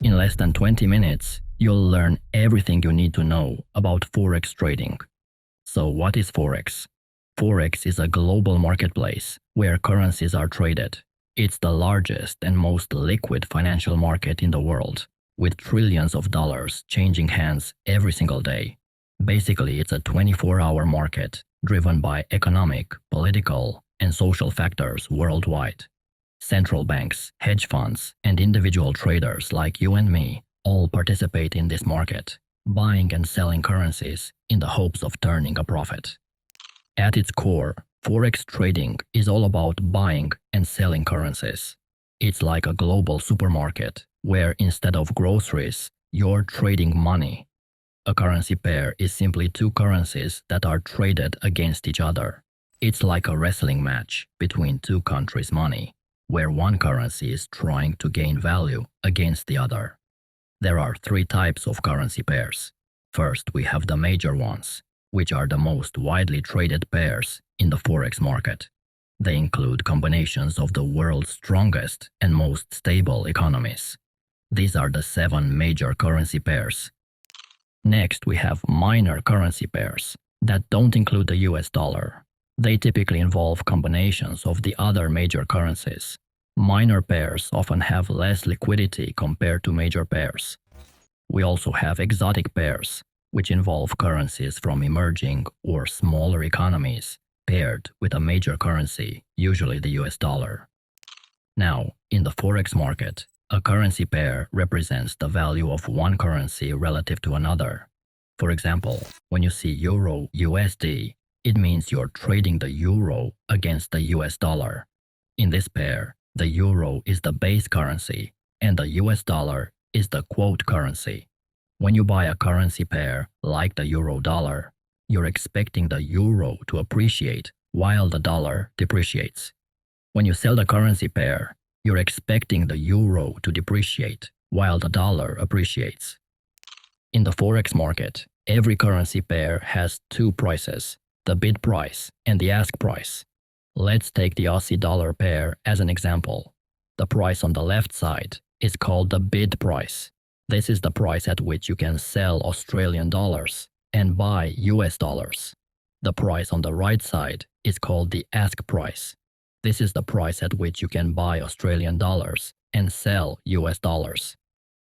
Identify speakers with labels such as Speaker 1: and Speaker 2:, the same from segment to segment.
Speaker 1: In less than 20 minutes, you'll learn everything you need to know about Forex trading. So what is Forex? Forex is a global marketplace where currencies are traded. It's the largest and most liquid financial market in the world, with trillions of dollars changing hands every single day. Basically, it's a 24-hour market driven by economic, political, and social factors worldwide. Central banks, hedge funds, and individual traders like you and me all participate in this market, buying and selling currencies in the hopes of turning a profit. At its core, Forex trading is all about buying and selling currencies. It's like a global supermarket where instead of groceries, you're trading money. A currency pair is simply two currencies that are traded against each other. It's like a wrestling match between two countries' money, where one currency is trying to gain value against the other. There are three types of currency pairs. First, we have the major ones, which are the most widely traded pairs in the Forex market. They include combinations of the world's strongest and most stable economies. These are the 7 major currency pairs. Next, we have minor currency pairs that don't include the US dollar. They typically involve combinations of the other major currencies. Minor pairs often have less liquidity compared to major pairs. We also have exotic pairs, which involve currencies from emerging or smaller economies paired with a major currency, usually the US dollar. Now, in the Forex market, a currency pair represents the value of one currency relative to another. For example, when you see Euro USD, it means you're trading the euro against the US dollar. In this pair, the euro is the base currency and the US dollar is the quote currency. When you buy a currency pair like the euro dollar, you're expecting the euro to appreciate while the dollar depreciates. When you sell the currency pair, you're expecting the euro to depreciate while the dollar appreciates. In the Forex market, every currency pair has two prices, the bid price and the ask price. Let's take the Aussie dollar pair as an example. The price on the left side is called the bid price. This is the price at which you can sell Australian dollars and buy US dollars. The price on the right side is called the ask price. This is the price at which you can buy Australian dollars and sell US dollars.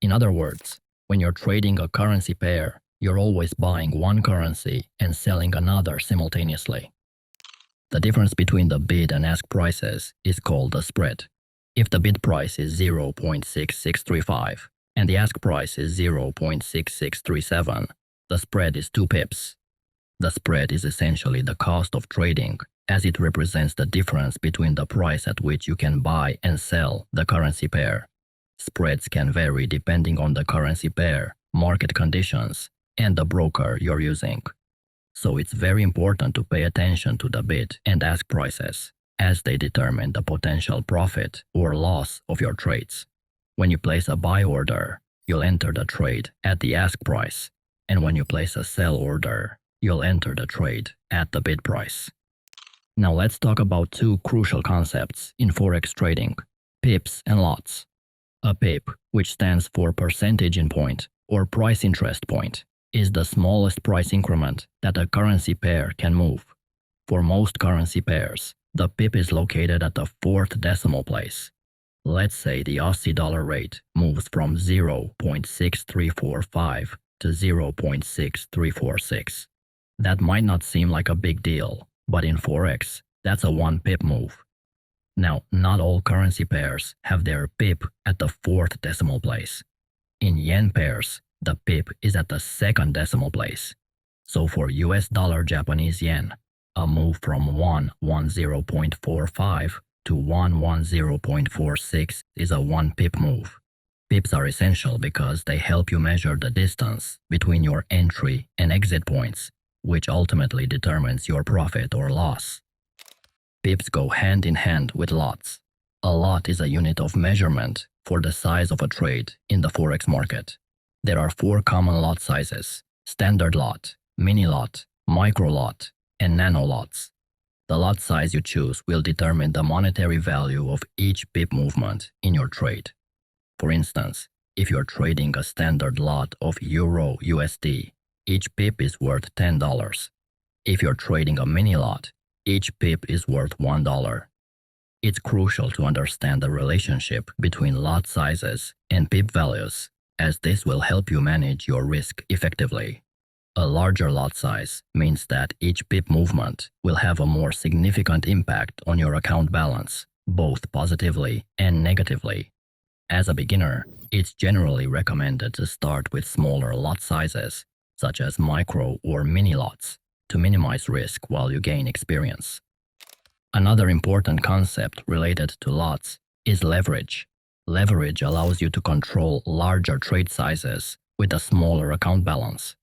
Speaker 1: In other words, when you're trading a currency pair, you're always buying one currency and selling another simultaneously. The difference between the bid and ask prices is called the spread. If the bid price is 0.6635 and the ask price is 0.6637, the spread is 2 pips. The spread is essentially the cost of trading, as it represents the difference between the price at which you can buy and sell the currency pair. Spreads can vary depending on the currency pair, market conditions, and the broker you're using. So it's very important to pay attention to the bid and ask prices, as they determine the potential profit or loss of your trades. When you place a buy order, you'll enter the trade at the ask price, and when you place a sell order, you'll enter the trade at the bid price. Now let's talk about two crucial concepts in Forex trading, pips and lots. A pip, which stands for percentage in point or price interest point, is the smallest price increment that a currency pair can move. For most currency pairs, the pip is located at the 4th decimal place. Let's say the Aussie dollar rate moves from 0.6345 to 0.6346. That might not seem like a big deal, but in Forex, that's a 1 pip move. Now, not all currency pairs have their pip at the 4th decimal place. In yen pairs, the pip is at the 2nd decimal place. So for US dollar Japanese yen, a move from 110.45 to 110.46 is a 1 pip move. Pips are essential because they help you measure the distance between your entry and exit points, which ultimately determines your profit or loss. Pips go hand in hand with lots. A lot is a unit of measurement for the size of a trade in the Forex market. There are 4 common lot sizes: standard lot, mini lot, micro lot, and nano lots. The lot size you choose will determine the monetary value of each pip movement in your trade. For instance, If you're trading a standard lot of Euro USD, each pip is worth $10. If you're trading a mini lot, each pip is worth $1. It's crucial to understand the relationship between lot sizes and pip values, as this will help you manage your risk effectively. A larger lot size means that each pip movement will have a more significant impact on your account balance, both positively and negatively. As a beginner, it's generally recommended to start with smaller lot sizes, such as micro or mini lots, to minimize risk while you gain experience. Another important concept related to lots is leverage. Leverage allows you to control larger trade sizes with a smaller account balance.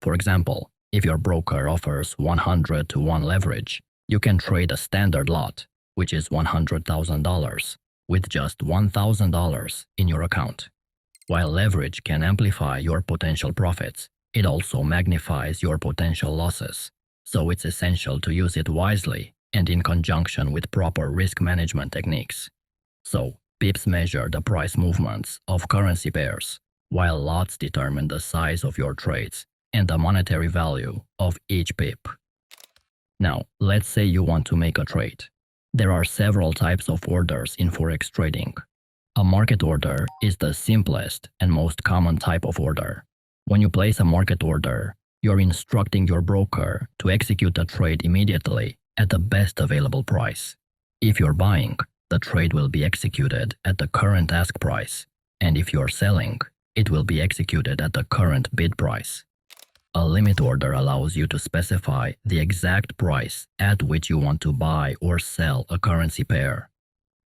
Speaker 1: For example, if your broker offers 100 to 1 leverage, you can trade a standard lot, which is $100,000, with just $1,000 in your account. While leverage can amplify your potential profits, it also magnifies your potential losses, so it's essential to use it wisely and in conjunction with proper risk management techniques. So, pips measure the price movements of currency pairs, while lots determine the size of your trades and the monetary value of each pip. Now, let's say you want to make a trade. There are several types of orders in Forex trading. A market order is the simplest and most common type of order. When you place a market order, you're instructing your broker to execute a trade immediately at the best available price. If you're buying, the trade will be executed at the current ask price, and if you're selling, it will be executed at the current bid price. A limit order allows you to specify the exact price at which you want to buy or sell a currency pair.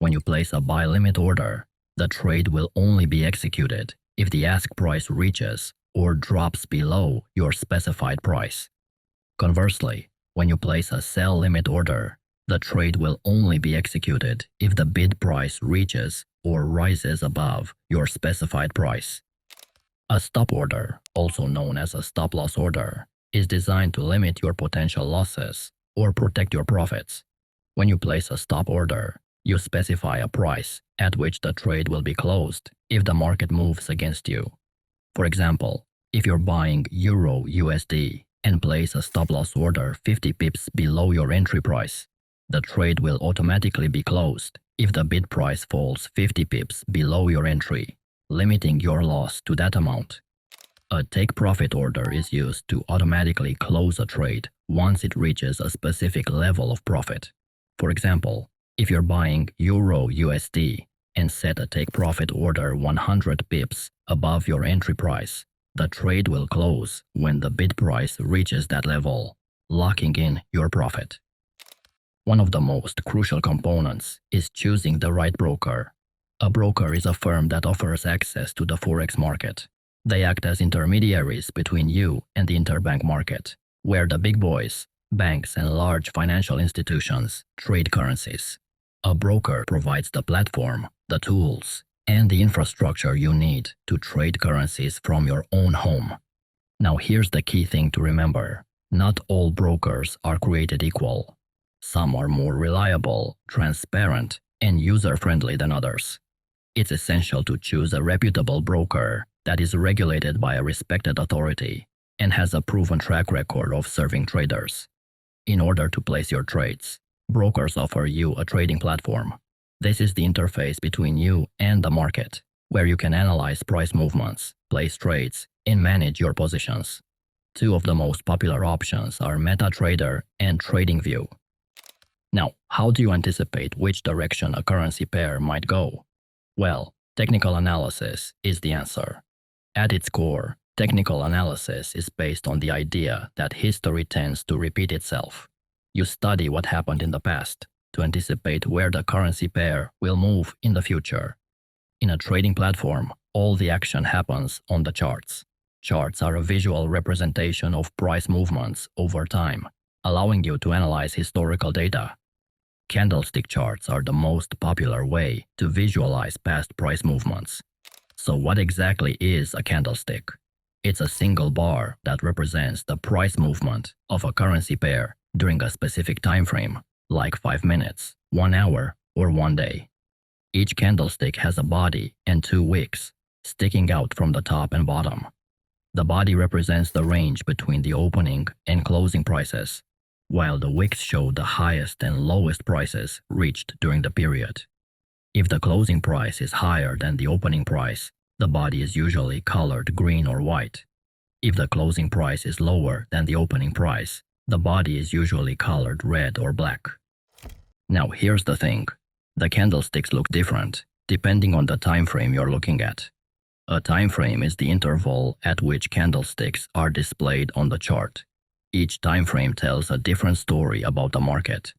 Speaker 1: When you place a buy limit order, the trade will only be executed if the ask price reaches or drops below your specified price. Conversely, when you place a sell limit order, the trade will only be executed if the bid price reaches or rises above your specified price. A stop order, also known as a stop-loss order, is designed to limit your potential losses or protect your profits. When you place a stop order, you specify a price at which the trade will be closed if the market moves against you. For example, if you're buying Euro USD and place a stop-loss order 50 pips below your entry price, the trade will automatically be closed if the bid price falls 50 pips below your entry, limiting your loss to that amount. A take-profit order is used to automatically close a trade once it reaches a specific level of profit. For example, if you're buying Euro USD and set a take-profit order 100 pips above your entry price, the trade will close when the bid price reaches that level, locking in your profit. One of the most crucial components is choosing the right broker. A broker is a firm that offers access to the Forex market. They act as intermediaries between you and the interbank market, where the big boys, banks and large financial institutions trade currencies. A broker provides the platform, the tools, and the infrastructure you need to trade currencies from your own home. Now here's the key thing to remember. Not all brokers are created equal. Some are more reliable, transparent, and user-friendly than others. It's essential to choose a reputable broker that is regulated by a respected authority and has a proven track record of serving traders. In order to place your trades, brokers offer you a trading platform. This is the interface between you and the market, where you can analyze price movements, place trades, and manage your positions. Two of the most popular options are MetaTrader and TradingView. Now, how do you anticipate which direction a currency pair might go? Well, technical analysis is the answer. At its core, technical analysis is based on the idea that history tends to repeat itself. You study what happened in the past to anticipate where the currency pair will move in the future. In a trading platform, all the action happens on the charts. Charts are a visual representation of price movements over time, allowing you to analyze historical data. Candlestick charts are the most popular way to visualize past price movements. So what exactly is a candlestick? It's a single bar that represents the price movement of a currency pair during a specific time frame, like 5 minutes, 1 hour, or 1 day. Each candlestick has a body and 2 wicks, sticking out from the top and bottom. The body represents the range between the opening and closing prices, while the wicks show the highest and lowest prices reached during the period. If the closing price is higher than the opening price, the body is usually colored green or white. If the closing price is lower than the opening price, the body is usually colored red or black. Now here's the thing. The candlesticks look different depending on the time frame you're looking at. A time frame is the interval at which candlesticks are displayed on the chart. Each time frame tells a different story about the market.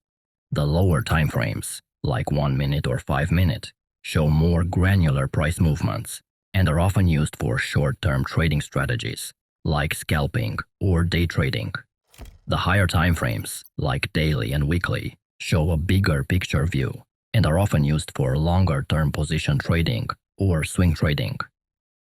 Speaker 1: The lower time frames, like 1 minute or 5 minute, show more granular price movements and are often used for short-term trading strategies, like scalping or day trading. The higher time frames, like daily and weekly, show a bigger picture view and are often used for longer-term position trading or swing trading.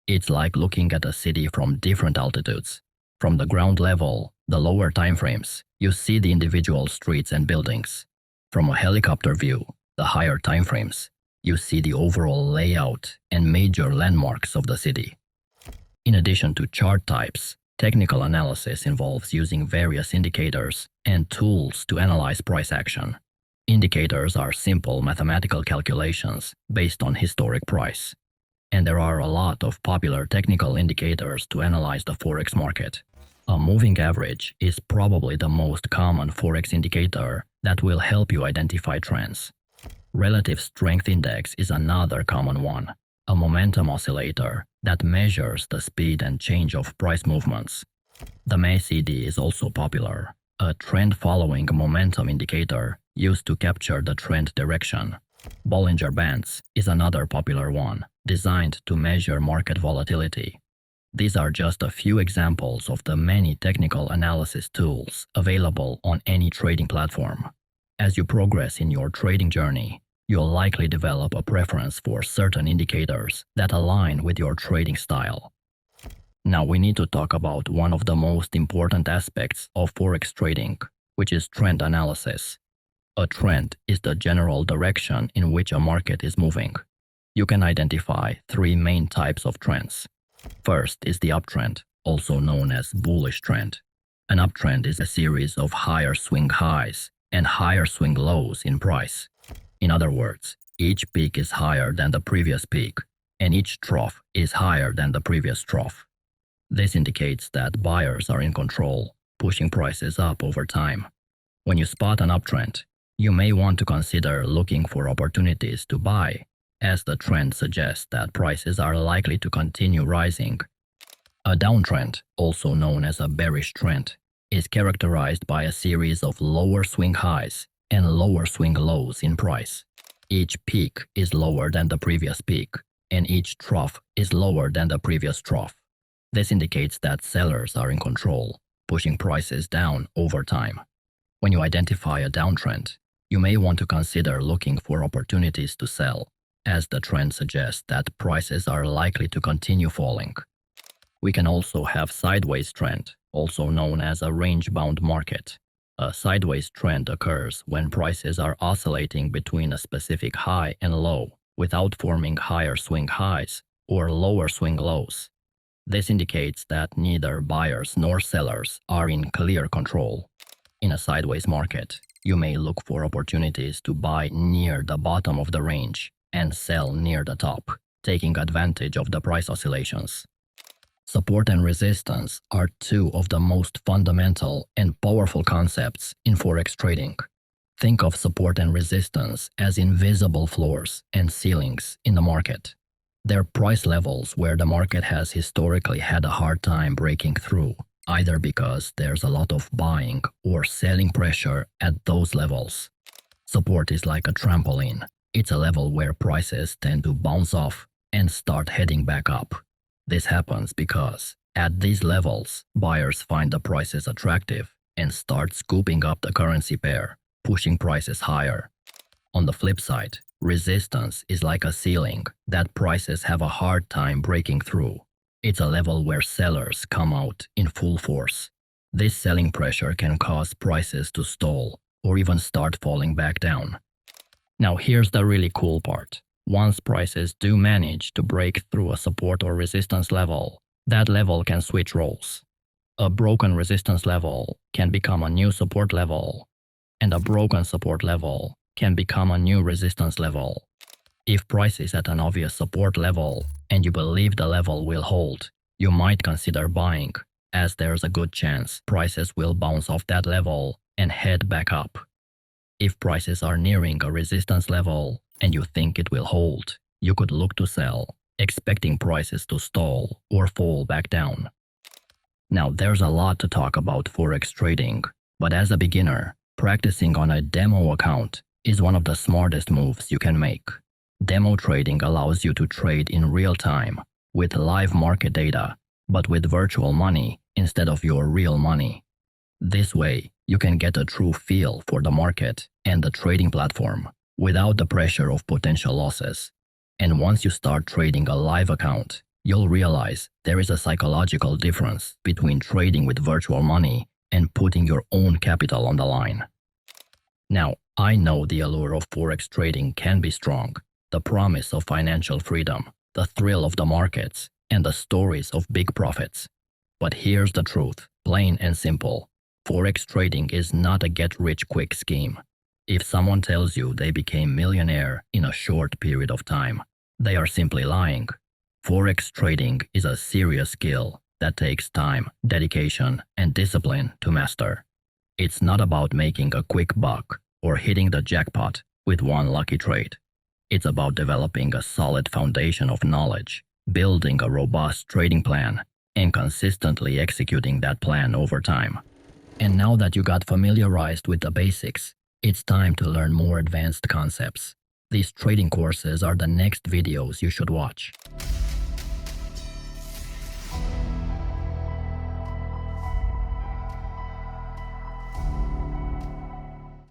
Speaker 1: It's like looking at a city from different altitudes. From the ground level, the lower time frames, you see the individual streets and buildings. From a helicopter view, the higher time frames, you see the overall layout and major landmarks of the city. In addition to chart types, technical analysis involves using various indicators and tools to analyze price action. Indicators are simple mathematical calculations based on historic price. And there are a lot of popular technical indicators to analyze the Forex market. A moving average is probably the most common Forex indicator that will help you identify trends. Relative strength index is another common one, a momentum oscillator that measures the speed and change of price movements. The MACD is also popular, a trend-following momentum indicator used to capture the trend direction. Bollinger Bands is another popular one, designed to measure market volatility. These are just a few examples of the many technical analysis tools available on any trading platform. As you progress in your trading journey, you'll likely develop a preference for certain indicators that align with your trading style. Now we need to talk about one of the most important aspects of Forex trading, which is trend analysis. A trend is the general direction in which a market is moving. You can identify 3 main types of trends. First is the uptrend, also known as bullish trend. An uptrend is a series of higher swing highs and higher swing lows in price. In other words, each peak is higher than the previous peak, and each trough is higher than the previous trough. This indicates that buyers are in control, pushing prices up over time. When you spot an uptrend, you may want to consider looking for opportunities to buy, as the trend suggests that prices are likely to continue rising. A downtrend, also known as a bearish trend, is characterized by a series of lower swing highs and lower swing lows in price. Each peak is lower than the previous peak, and each trough is lower than the previous trough. This indicates that sellers are in control, pushing prices down over time. When you identify a downtrend, you may want to consider looking for opportunities to sell, as the trend suggests that prices are likely to continue falling. We can also have sideways trend, also known as a range-bound market. A sideways trend occurs when prices are oscillating between a specific high and low without forming higher swing highs or lower swing lows. This indicates that neither buyers nor sellers are in clear control. In a sideways market, you may look for opportunities to buy near the bottom of the range and sell near the top, taking advantage of the price oscillations. Support and resistance are 2 of the most fundamental and powerful concepts in Forex trading. Think of support and resistance as invisible floors and ceilings in the market. They're price levels where the market has historically had a hard time breaking through, either because there's a lot of buying or selling pressure at those levels. Support is like a trampoline. It's a level where prices tend to bounce off and start heading back up. This happens because, at these levels, buyers find the prices attractive and start scooping up the currency pair, pushing prices higher. On the flip side, resistance is like a ceiling that prices have a hard time breaking through. It's a level where sellers come out in full force. This selling pressure can cause prices to stall or even start falling back down. Now here's the really cool part. Once prices do manage to break through a support or resistance level, that level can switch roles. A broken resistance level can become a new support level, and a broken support level can become a new resistance level. If price is at an obvious support level and you believe the level will hold, you might consider buying, as there's a good chance prices will bounce off that level and head back up. If prices are nearing a resistance level and you think it will hold, you could look to sell, expecting prices to stall or fall back down. Now, there's a lot to talk about Forex trading, but as a beginner, practicing on a demo account is one of the smartest moves you can make. Demo trading allows you to trade in real time with live market data, but with virtual money instead of your real money. This way, you can get a true feel for the market and the trading platform without the pressure of potential losses. And once you start trading a live account, you'll realize there is a psychological difference between trading with virtual money and putting your own capital on the line. Now, I know the allure of Forex trading can be strong, the promise of financial freedom, the thrill of the markets, and the stories of big profits. But here's the truth, plain and simple. Forex trading is not a get-rich-quick scheme. If someone tells you they became millionaire in a short period of time, they are simply lying. Forex trading is a serious skill that takes time, dedication, and discipline to master. It's not about making a quick buck or hitting the jackpot with one lucky trade. It's about developing a solid foundation of knowledge, building a robust trading plan, and consistently executing that plan over time. And now that you got familiarized with the basics, it's time to learn more advanced concepts. These trading courses are the next videos you should watch.